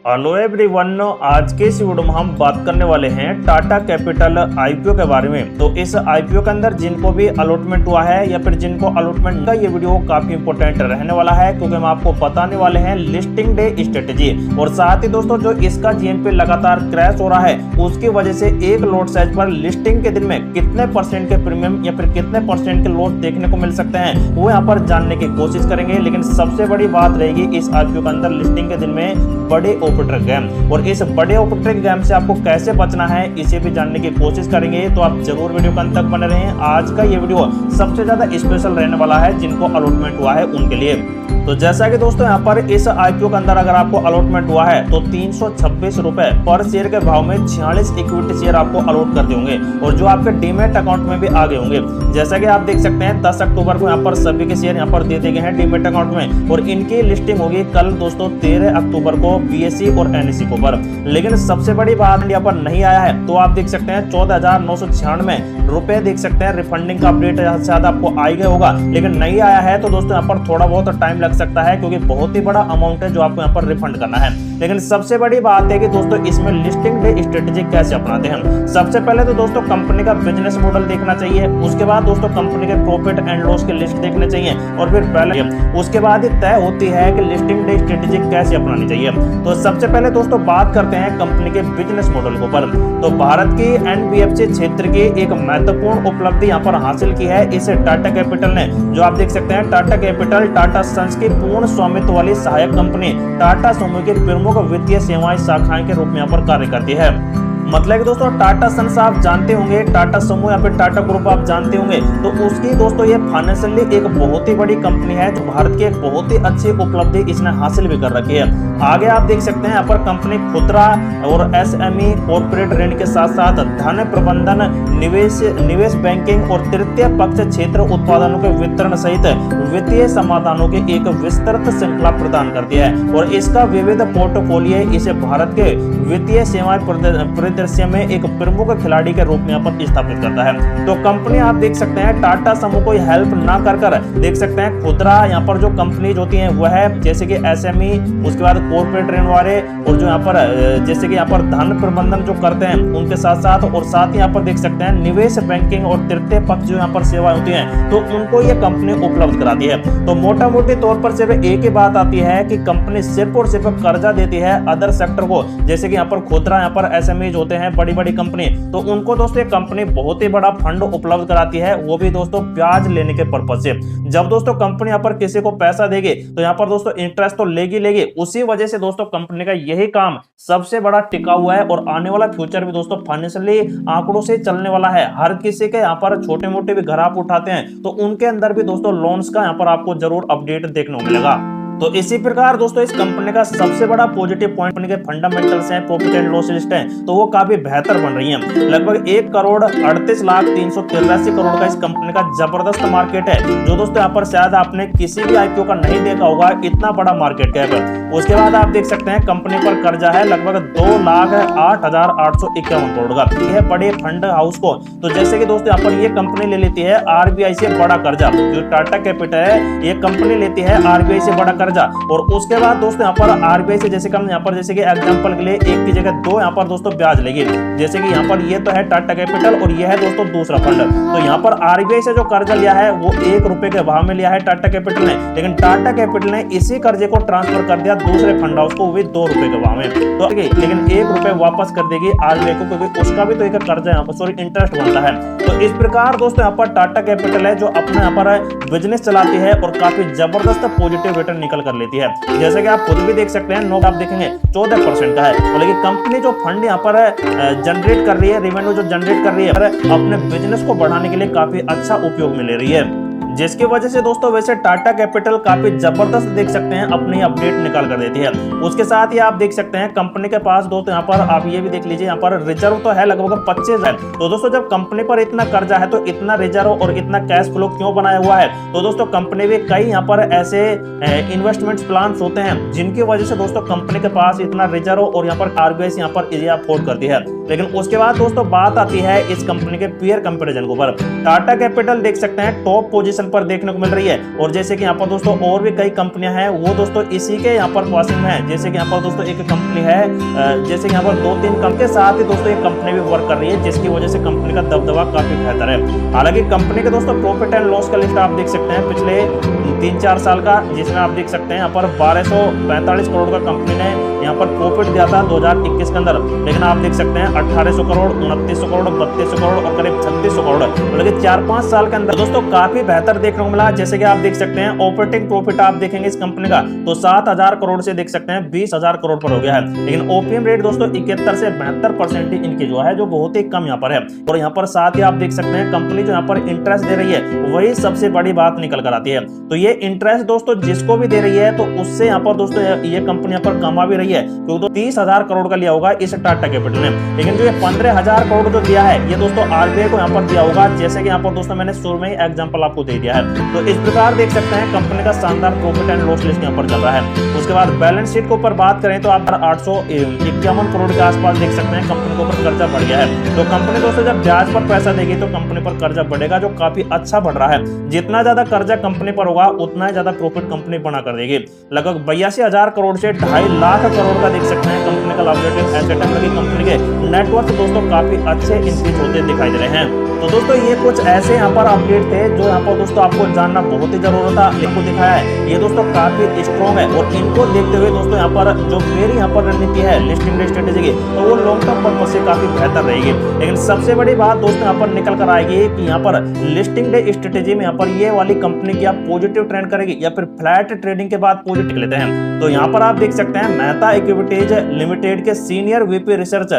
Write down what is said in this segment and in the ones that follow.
Hello everyone, आज के इस वीडियो में हम बात करने वाले हैं टाटा कैपिटल आईपीओ के बारे में। तो इस आईपीओ के अंदर जिनको भी अलॉटमेंट हुआ है या फिर जिनको अलॉटमेंट का ये वीडियो काफी इंपॉर्टेंट रहने वाला है, क्योंकि हम आपको बताने वाले हैं लिस्टिंग डे स्ट्रेटेजी। और साथ ही दोस्तों जो इसका जीएनपी लगातार क्रैश हो रहा है उसकी वजह से एक लॉट साइज पर लिस्टिंग के दिन में कितने परसेंट के प्रीमियम या फिर कितने परसेंट के लॉस देखने को मिल सकते हैं वो यहाँ पर जानने की कोशिश करेंगे। लेकिन सबसे बड़ी बात रहेगी इस आईपीओ के अंदर लिस्टिंग के दिन में बड़े ओपन गेम, और इस बड़े ओपन गेम से आपको कैसे बचना है इसे भी जानने की कोशिश करेंगे। तो आप जरूर वीडियो के अंत तक बने रहें। आज का ये वीडियो सबसे ज्यादा स्पेशल रहने वाला है जिनको अलॉटमेंट हुआ है उनके लिए। तो जैसा कि दोस्तों यहाँ पर इस आईपीओ के अंदर अगर आपको अलॉटमेंट हुआ है तो 326 रुपए पर शेयर के भाव में 46 इक्विटी शेयर आपको अलॉट कर देंगे और जो आपके डीमेट अकाउंट में भी आ गए होंगे। जैसा कि आप देख सकते हैं 10 अक्टूबर को यहाँ पर सभी के शेयर यहाँ पर दे दिए गए हैं डीमेट अकाउंट में, और इनकी लिस्टिंग होगी कल दोस्तों 13 अक्टूबर को बीएसई और एनएसई को पर। लेकिन सबसे बड़ी बात यहाँ पर नहीं आया है, तो आप देख सकते हैं 14,996 रुपए देख सकते हैं रिफंडिंग का अपडेट शायद आपको आ गया होगा, लेकिन नहीं आया है तो दोस्तों यहाँ पर थोड़ा बहुत टाइम लग सकता है क्योंकि बहुत ही बड़ा अमाउंट है जो आपको यहाँ पर रिफंड करना है। लेकिन सबसे बड़ी बात है कि दोस्तों इसमें लिस्टिंग डे स्ट्रेटेजी कैसे अपनाते हैं। सबसे पहले तो दोस्तों कंपनी का बिजनेस मॉडल देखना चाहिए, उसके बाद दोस्तों कंपनी के प्रॉफिट एंड लॉस की लिस्ट देखने चाहिए, और फिर बैलेंस उसके बाद ही तय होती है कि लिस्टिंग डे स्ट्रेटेजी कैसे अपनानी चाहिए। तो सबसे पहले दोस्तों बात करते हैं कंपनी के बिजनेस मॉडल के ऊपर। तो भारत की एनबीएफसी क्षेत्र की एक महत्वपूर्ण उपलब्धि यहाँ पर हासिल की है इस टाटा कैपिटल ने। जो आप देख सकते हैं टाटा कैपिटल टाटा सन्स की पूर्ण स्वामित्व वाली सहायक कंपनी टाटा समूह की प्रमुख वित्तीय सेवाएं शाखाएं के रूप में यहाँ पर कार्य करती है। मतलब कि दोस्तों टाटा सन्स आप जानते होंगे, टाटा समूह या फिर टाटा ग्रुप आप जानते होंगे, तो उसकी दोस्तों ये फाइनेंशियली एक बहुत ही बड़ी कंपनी है जो भारत की एक बहुत ही अच्छी उपलब्धि इसने हासिल भी कर रक्षी है। आगे आप देख सकते हैं यहाँ पर कंपनी खुदरा और एसएमई कॉर्पोरेट ऋण के साथ साथ धन प्रबंधन, निवेश बैंकिंग और तृतीय पक्ष क्षेत्र उत्पादनों के वितरण सहित वित्तीय समाधानों की एक विस्तृत श्रृंखला प्रदान करती है, और इसका विविध पोर्टफोलियो इसे भारत के वित्तीय सेवाएं परिदृश्य में एक प्रमुख खिलाड़ी के रूप में यहाँ पर स्थापित करता है। तो कंपनी आप देख सकते हैं टाटा समूह को हेल्प ना कर देख सकते हैं खुदरा यहाँ पर जो कंपनीज होती हैं वह है जैसे कि एसएमई, उसके बाद कॉर्पोरेट ऋण वाले, और जो यहाँ पर जैसे कि यहाँ पर धन प्रबंधन जो करते हैं उनके साथ साथ, और साथ ही यहाँ पर देख सकते हैं निवेश बैंकिंग और तृतीय पक्ष जो यहाँ पर सेवाएं होती हैं तो उनको ये कंपनी उपलब्ध कराती है। तो मोटा मोटी तौर पर सिर्फ एक ही बात आती है कि कंपनी सिर्फ और सिर्फ कर्जा देती है अदर सेक्टर को, जैसे कि यहाँ पर खुदरा यहाँ पर एसएमई होते हैं बड़ी बड़ी कंपनी, तो उनको दोस्तों ये कंपनी बहुत ही बड़ा फंड उपलब्ध कराती है, वो भी दोस्तों ब्याज लेने के पर्पज से। जब दोस्तों कंपनी यहाँ पर किसी को पैसा देगी तो यहाँ पर दोस्तों इंटरेस्ट तो लेगी, उसी वजह से दोस्तों कंपनी का यही काम सबसे बड़ा टिका हुआ है, और आने वाला फ्यूचर भी दोस्तों फाइनेंशियली आंकड़ों से चलने वाला है। हर किसी के यहाँ पर छोटे मोटे भी घर आप उठाते हैं तो उनके अंदर भी दोस्तों लोन्स का यहाँ पर आपको जरूर अपडेट देखने को मिलेगा। तो इसी प्रकार दोस्तों इस कंपनी का सबसे बड़ा पॉजिटिव पॉइंट कंपनी के फंडामेंटल्स हैं, प्रॉफिट एंड लॉस लिस्ट है, तो वो काफी बेहतर बन रही है। लगभग 1,38,383 करोड़ का इस कंपनी का जबरदस्त मार्केट है, जो दोस्तों यहाँ पर शायद आपने किसी भी आईपीओ का नहीं देखा होगा, इतना बड़ा मार्केट कैप है। उसके बाद आप देख सकते हैं कंपनी पर कर्जा है लगभग 2,08,851 करोड़ का। यह बड़े फंड हाउस को, तो जैसे कि दोस्तों यहाँ पर ये कंपनी ले लेती है आरबीआई से बड़ा कर्जा, जो टाटा कैपिटल है ये कंपनी लेती है आरबीआई से बड़ा, और उसके बाद दोस्तों यहाँ पर आरबीआई से जैसे कम यहाँ पर जैसे कि एग्जांपल के लिए एक की जगह दो यहाँ पर दोस्तों ब्याज लेगी, जैसे कि यहाँ पर ये तो है टाटा कैपिटल और ये है दोस्तों दूसरा फंड। तो यहाँ पर आरबीआई से जो कर्जा लिया है वो 1 रुपए के भाव में लिया है टाटा कैपिटल ने, लेकिन टाटा कैपिटल ने इसी कर्जे को ट्रांसफर कर दिया दूसरे फंड हाउस को, वो 2 रुपए के भाव में, तो लेकिन 1 रुपए वापस कर देगी आरबीआई को, क्योंकि उसका भी तो एक कर्जा यहाँ पर इंटरेस्ट बनता है। तो इस प्रकार दोस्तों यहाँ पर टाटा कैपिटल है जो अपने यहाँ पर बिजनेस चलाती है और काफी जबरदस्त पॉजिटिव रिटर्न निकल कर लेती है। जैसे कि आप खुद भी देख सकते हैं, नोट आप देखेंगे 14% का है, तो लेकिन कंपनी जो फंड यहाँ पर जनरेट कर रही है, रेवेन्यू जो जनरेट कर रही है अपने बिजनेस को बढ़ाने के लिए काफी अच्छा उपयोग में ले रही है, जिसकी वजह से दोस्तों वैसे टाटा कैपिटल काफी जबरदस्त देख सकते हैं अपनी अपडेट निकाल कर देती है। उसके साथ ही आप देख सकते हैं कंपनी के पास दोस्तों यहाँ पर आप ये भी देख लीजिए, यहाँ पर रिजर्व तो है लगभग 25 है। तो दोस्तों जब कंपनी पर इतना कर्जा है तो इतना रिजर्व और इतना कैश फ्लो क्यों बनाया हुआ है, तो दोस्तों कंपनी में कई यहाँ पर ऐसे इन्वेस्टमेंट प्लान होते हैं जिनकी वजह से दोस्तों कंपनी के पास इतना रिजर्व और यहाँ पर आरबीआई यहाँ पर एरिया अफोर्ड करती है। लेकिन उसके बाद दोस्तों बात आती है इस कंपनी के पीयर कंपैरिजन के ऊपर। टाटा कैपिटल देख सकते हैं टॉप पोजीशन पोजीशन पर देखने को मिल रही है। और जैसे कि यहाँ पर दोस्तों और भी कई कंपनियां हैं वो दोस्तों इसी के यहाँ पर पासिंग में है। जैसे कि यहाँ पर दोस्तों एक कंपनी है, जैसे कि यहाँ पर 2-3 कंपनी के साथ ही दोस्तों एक कंपनी भी वर्क कर रही है, जिसकी वजह से कंपनी का दबदबा काफी बेहतर है। हालांकि कंपनी के दोस्तों प्रॉफिट एंड लॉस का लिस्ट आप देख सकते हैं पिछले 3-4 साल का, जिसमें आप देख सकते हैं यहाँ पर 1245 करोड़ का कंपनी ने यहाँ पर प्रॉफिट दिया था 2021 के अंदर, लेकिन आप देख सकते हैं 1800 करोड़, 2900 करोड़, 3200 करोड़ और करीब 3600 करोड़, मतलब 4-5 साल के अंदर दोस्तों काफी बेहतर देखने को मिला। जैसे कि आप देख सकते हैं ऑपरेटिंग प्रॉफिट आप देखेंगे इस कंपनी का तो 7000 करोड़ से देख सकते हैं 20,000 करोड़ पर हो गया है, लेकिन ओपीएम रेट दोस्तों 71 से 72% ही इनकी जो है, जो बहुत ही कम यहाँ पर है। और यहाँ पर साथ ही आप देख सकते हैं कंपनी जो यहाँ पर इंटरेस्ट दे रही है वही सबसे बड़ी बात निकल कर आती है। तो ये इंटरेस्ट दोस्तों जिसको भी दे रही है तो उससे यहाँ पर दोस्तों ये कंपनी यहाँ पर कमा भी रही है, क्योंकि तो 30,000 करोड़ का लिया होगा इस टाटा कैपिटल ने, लेकिन जो ये 15,000 करोड़ जो दिया है ये दोस्तों आरबीआई को यहाँ पर दिया होगा। जैसे कि यहाँ पर दोस्तों मैंने शुरू में ही एग्जांपल आपको दे दिया है। तो इस प्रकार देख सकते हैं कंपनी का शानदार प्रॉफिट एंड लॉस लिस्ट यहाँ पर चल रहा है। उसके बाद बैलेंस शीट के ऊपर बात करें तो आप 851 करोड़ के आसपास देख सकते हैं कंपनी के ऊपर कर्जा बढ़ गया है। तो कंपनी दोस्तों जब ब्याज पर पैसा देगी तो कंपनी पर कर्जा बढ़ेगा, जो काफी अच्छा बढ़ रहा है। जितना ज्यादा कर्जा कंपनी पर होगा उतना ही ज्यादा प्रॉफिट कंपनी बना कर देगी। लगभग 82,000 करोड़ से 2.5 लाख करोड़ का देख सकते हैं कंपनी का लायबिलिटी एसेट है, मतलब कंपनी के नेटवर्थ दोस्तों काफी अच्छे इंक्रीज होते दिखाई दे रहे हैं। तो दोस्तों ये कुछ ऐसे यहाँ पर अपडेट थे जो यहाँ पर दोस्तों आपको जानना बहुत ही जरूरत था, इनको दिखाया है। ये दोस्तों काफी स्ट्रॉन्ग है और इनको देखते हुए दोस्तों यहाँ पर जो मेरी यहाँ पर रणनीति है लिस्टिंग स्ट्रेटेजी की, तो वो लॉन्ग टर्म पर्पज से काफी बेहतर रहेगी। लेकिन सबसे बड़ी बात दोस्तों यहाँ पर निकल कर आएगी कि यहाँ पर लिस्टिंग डे स्ट्रेटेजी में यहाँ पर ये वाली कंपनी की आप पॉजिटिव ट्रेंड करेगी या फिर फ्लैट ट्रेडिंग के बाद पॉजिटिव लेते हैं। तो यहाँ पर आप देख सकते हैं मेहता इक्विटीज लिमिटेड के सीनियर वीपी रिसर्च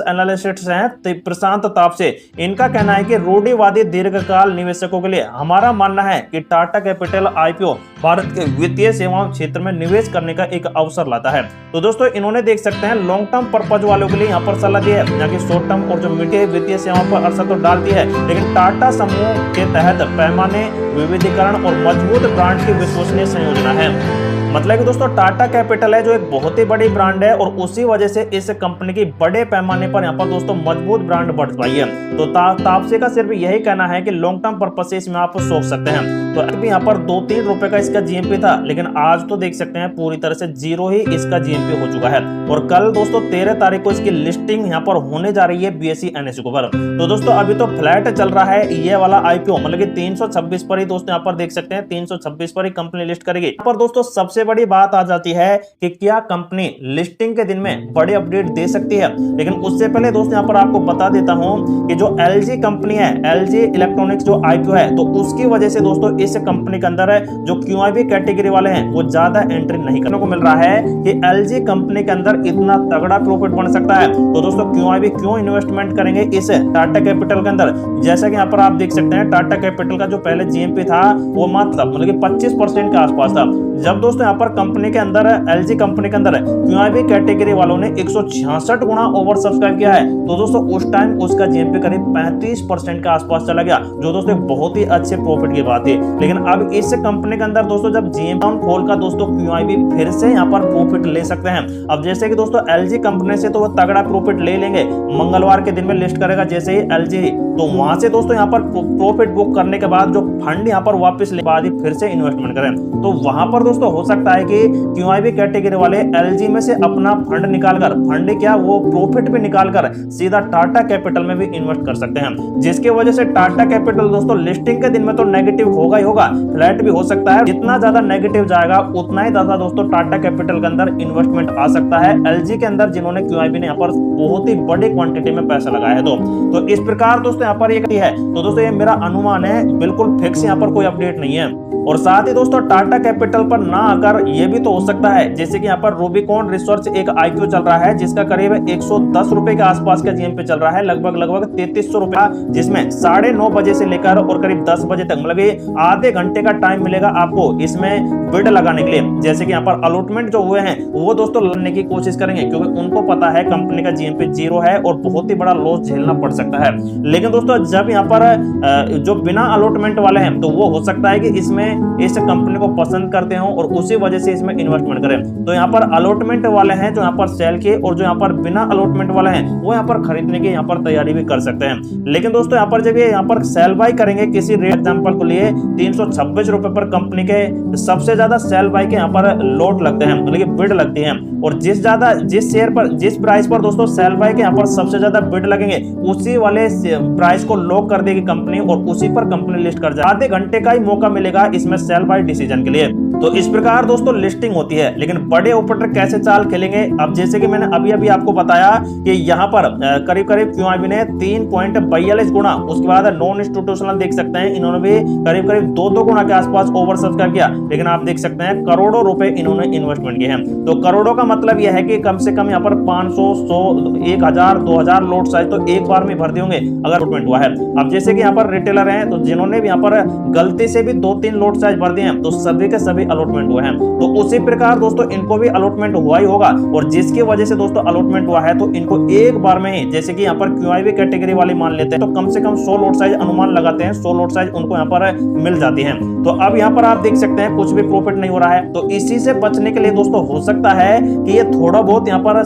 एनालिस्ट हैं प्रशांत तापसे। इनका कहना है कि रूढ़िवादी दीर्घकाल निवेशकों के लिए हमारा मानना है कि टाटा कैपिटल आईपीओ भारत के वित्तीय सेवाओं क्षेत्र में निवेश करने का एक अवसर लाता है। तो दोस्तों इन्होंने देख सकते हैं लॉन्ग टर्म पर्पज वालों के लिए यहाँ पर सलाह दी है, ना कि शॉर्ट टर्म और जो मीडिया वित्तीय सेवाओं पर असर तो डालती है, लेकिन टाटा समूह के तहत पैमाने, विविधीकरण और मजबूत ब्रांड की विश्वसनीय संयोजना है। मतलब कि दोस्तों टाटा कैपिटल है जो एक बहुत ही बड़ी ब्रांड है और उसी वजह से इस कंपनी की बड़े पैमाने पर यहाँ पर दोस्तों मजबूत ब्रांड बढ़ पाई है। तो तापसे का सिर्फ यही कहना है कि लॉन्ग टर्म पर्पज से इसमें आप सोच सकते हैं। तो अभी यहाँ पर 2-3 रुपए का इसका जीएमपी था, लेकिन आज तो देख सकते हैं पूरी तरह से जीरो ही इसका जीएमपी हो चुका है। और कल दोस्तों 13 तारीख को इसकी लिस्टिंग यहाँ पर होने जा रही है बीएसई एनएसई को पर। तो दोस्तों अभी तो फ्लैट चल रहा है ये वाला आईपीओ, मतलब कि 326 पर ही दोस्तों यहाँ पर देख सकते हैं 326 पर ही कंपनी लिस्ट करेगी। यहाँ पर दोस्तों सबसे बड़ी बात आ जाती है कि क्या कंपनी लिस्टिंग के दिन में बड़ी अपडेट दे सकती है। लेकिन उससे पहले दोस्तों यहाँ पर आपको बता देता हूं कि जो एलजी कंपनी है, एलजी इलेक्ट्रॉनिक्स जो आईपीओ है, तो उसकी वजह से दोस्तों इस कंपनी के अंदर जो क्यूआईबी कैटेगरी वाले हैं वो ज्यादा एंट्री नहीं करने को मिल रहा है कि एलजी कंपनी के अंदर इतना तगड़ा प्रॉफिट बन सकता है। तो दोस्तों क्यूआईबी क्यों इन्वेस्टमेंट करेंगे इस टाटा कैपिटल के अंदर। जैसा कि यहाँ पर आप देख सकते हैं टाटा कैपिटल का जो पहले जीएमपी था वो मतलब कि 25% के आसपास था। जब दोस्तों यहाँ पर कंपनी के अंदर एलजी कंपनी के अंदर क्यूआईबी कैटेगरी वालों ने 166 गुना ओवर सब्सक्राइब किया है, तो दोस्तों उस टाइम उसका जीएमपी करीब 35% के आसपास चला गया, जो दोस्तों बहुत ही अच्छे प्रॉफिट की बात है। लेकिन अब इस कंपनी के अंदर दोस्तों जब जीएमपी खोल का दोस्तों क्यूआईबी फिर से यहाँ पर प्रॉफिट ले सकते हैं। अब जैसे कि दोस्तों एलजी कंपनी से तो वो तगड़ा प्रॉफिट ले लेंगे, मंगलवार के दिन में लिस्ट करेगा जैसे ही एलजी, तो वहां से दोस्तों यहाँ पर प्रॉफिट बुक करने के बाद जो फंड यहाँ पर वापस ले बाद ही फिर से इन्वेस्टमेंट करें, तो वहां पर दोस्तों हो सकता है कि क्यूआईबी कैटेगरी वाले एलजी में से अपना फंड निकालकर, फंड क्या वो प्रॉफिट भी निकालकर सीधा टाटा कैपिटल में भी इन्वेस्ट कर सकते हैं, जिसकी वजह से टाटा कैपिटल दोस्तों लिस्टिंग के दिन में तो नेगेटिव होगा ही होगा, फ्लैट भी हो सकता है। जितना ज्यादा नेगेटिव जाएगा उतना ही ज्यादा दोस्तों टाटा कैपिटल के अंदर इन्वेस्टमेंट आ सकता है एलजी के अंदर, जिन्होंने क्यूआईबी ने यहाँ पर बहुत ही बड़ी क्वांटिटी में पैसा लगाया है। तो इस प्रकार दोस्तों यहाँ पर ये है। तो दोस्तों ये मेरा अनुमान है, बिल्कुल फिक्स यहाँ पर कोई अपडेट नहीं है। और साथ ही दोस्तों टाटा कैपिटल पर ना आकर ये भी तो हो सकता है, जैसे कि यहाँ पर रूबिकॉन रिसर्च एक आईपीओ चल रहा है जिसका करीब 110 रुपए के आसपास का जीएमपी चल रहा है, लगभग 3300 रुपया, जिसमें 9:30 बजे से लेकर और करीब 10 बजे तक, मतलब आधे घंटे का टाइम मिलेगा आपको इसमें बिड लगाने के लिए। जैसे कि यहाँ पर अलॉटमेंट जो हुए हैं वो दोस्तों लेने की कोशिश करेंगे, क्योंकि उनको पता है कंपनी का जीएमपी 0 है और बहुत ही बड़ा लॉस झेलना पड़ सकता है। लेकिन दोस्तों जब यहाँ पर जो बिना अलॉटमेंट वाले हैं तो वो हो सकता है कि इसमें इस कंपनी को पसंद करते हो और उसी वजह से इसमें इन्वेस्टमेंट करें। तो यहाँ पर अलॉटमेंट वाले हैं जो यहाँ पर सेल के, और जो यहाँ पर बिना अलॉटमेंट वाले हैं वो यहाँ पर खरीदने की यहाँ पर तैयारी भी कर सकते हैं। लेकिन दोस्तों यहाँ पर जब ये यहाँ पर सेल बाय करेंगे, किसी रेट एग्जांपल को लिए 326 रुपए पर कंपनी के सबसे ज्यादा सेल बाय के यहाँ पर लोट लगते हैं, मतलब कि बिड लगती है, और जिस शेयर पर जिस प्राइस पर दोस्तों सेल बाय के यहाँ पर सबसे ज्यादा बिड लगेंगे उसी वाले प्राइस को लॉक कर देगी कंपनी और उसी पर कंपनी लिस्ट कर जाए। आधे घंटे का ही मौका मिलेगा इसमें सेल बाय डिसीजन के लिए। तो इस प्रकार दोस्तों लिस्टिंग होती है। लेकिन बड़े ऑपरेटर कैसे चाल खेलेंगे, अब जैसे कि मैंने अभी आपको बताया कि यहाँ पर करीब करीब QIB ने 3.42 गुना, उसके बाद नॉन इंस्टीट्यूशनल देख सकते हैं इन्होंने भी करीब करीब 2 गुना के आसपास ओवर सब्सक्राइब किया। लेकिन आप देख सकते हैं करोड़ों रुपए इन्होंने इन्वेस्टमेंट किए हैं। तो करोड़ों का मतलब यह है कि कम से कम यहाँ पर 500, 100, 1000, 2000 लोट साइज तो एक बार में भर देंगे अगर अलॉटमेंट हुआ है। अब जैसे कि यहाँ पर रिटेलर हैं तो जिन्होंने भी यहाँ पर गलती से भी 2-3 लोट साइज भर दिए हैं तो सभी के सभी अलॉटमेंट हुए हैं। तो उसी प्रकार दोस्तों इनको भी अलॉटमेंट हुआ ही होगा, और जिसकी वजह से दोस्तों अलॉटमेंट हुआ है तो इनको एक बार में ही, जैसे कि यहाँ पर QIB कैटेगरी वाले मान लेते हैं तो कम से कम 100 लोट साइज अनुमान लगाते हैं, 100 लोट साइज उनको यहाँ पर मिल जाती है। तो अब यहाँ पर आप देख सकते हैं कुछ भी प्रॉफिट नहीं हो रहा है। तो इसी से बचने के लिए दोस्तों हो सकता है कि ये थोड़ा बहुत यहाँ पर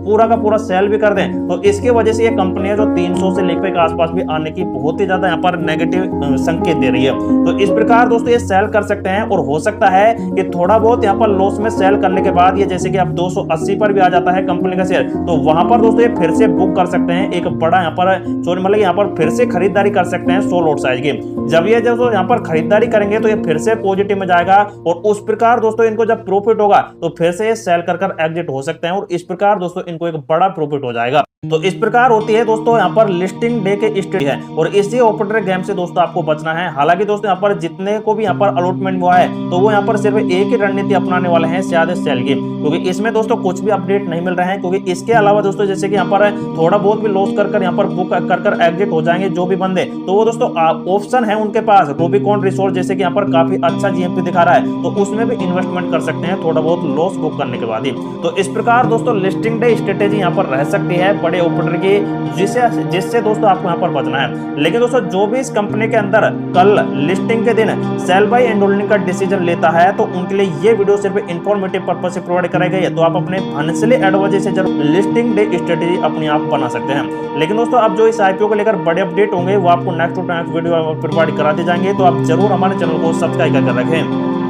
पूरा का पूरा सेल भी कर दें, तो इसकी वजह से ये कंपनियां जो 300 से लेकर के आसपास भी आने की बहुत ही ज्यादा यहाँ पर नेगेटिव संकेत दे रही है। तो इस प्रकार दोस्तों ये सेल कर सकते हैं, और हो सकता है कि थोड़ा बहुत यहाँ पर लॉस में सेल करने के बाद ये जैसे कि अब 280 पर भी आ जाता है कंपनी का शेयर, तो वहां पर दोस्तों ये फिर से बुक कर सकते हैं एक बड़ा यहाँ पर मतलब यहाँ पर फिर से खरीदारी कर सकते हैं 100 लोट साइज की। जब ये दोस्तों यहाँ पर खरीदारी करेंगे तो ये फिर से पॉजिटिव में जाएगा, और उस प्रकार दोस्तों इनको जब प्रॉफिट होगा तो फिर से ये सेल कर एग्जिट हो सकते हैं, और इस प्रकार दोस्तों इनको एक बड़ा प्रॉफिट हो जाएगा। तो इस प्रकार होती है दोस्तों यहाँ पर लिस्टिंग डे के स्टडी है, और इसी ऑपरेटर गेम से दोस्तों आपको बचना है। हालांकि दोस्तों यहाँ पर जितने को भी यहाँ पर अलॉटमेंट हुआ है तो वो यहाँ पर सिर्फ एक ही रणनीति अपनाने वाले हैं, शायद सेल की, क्योंकि इसमें दोस्तों कुछ भी अपडेट नहीं मिल रहे हैं। क्योंकि इसके अलावा दोस्तों जैसे कि यहाँ पर थोड़ा बहुत भी लॉस कर यहाँ पर बुक कर एग्जिट हो जाएंगे जो भी बंदे, तो वो दोस्तों ऑप्शन है उनके पास रूबिकॉन रिसोर्स, जैसे कि यहाँ पर काफी अच्छा जीएमपी दिखा रहा है, तो उसमें भी इन्वेस्टमेंट कर सकते हैं थोड़ा बहुत लॉस बुक करने के बाद ही। तो इस प्रकार दोस्तों लिस्टिंग डे स्ट्रेटेजी यहाँ पर रह सकती है बड़े ऑपरेटर की, जिससे दोस्तों आपको यहाँ पर बचना है। लेकिन दोस्तों जो भी इस कंपनी के अंदर कल लिस्टिंग के दिन सेल बाय एंड होल्डिंग का डिसीजन लेता है तो उनके लिए ये वीडियो सिर्फ इंफॉर्मेटिव पर्पज से प्रोवाइड कराई गई है। तो आप अपने फाइनेंशियली एडवाइजर से जरूर लिस्टिंग डे स्ट्रेटेजी अपने आप बना सकते हैं। लेकिन दोस्तों अब जो इस आईपीओ को लेकर बड़े अपडेट होंगे वो आपको नेक्स्ट वीडियो प्रोवाइड करा दिए जाएंगे, तो आप जरूर हमारे चैनल को सब्सक्राइब कर रखें।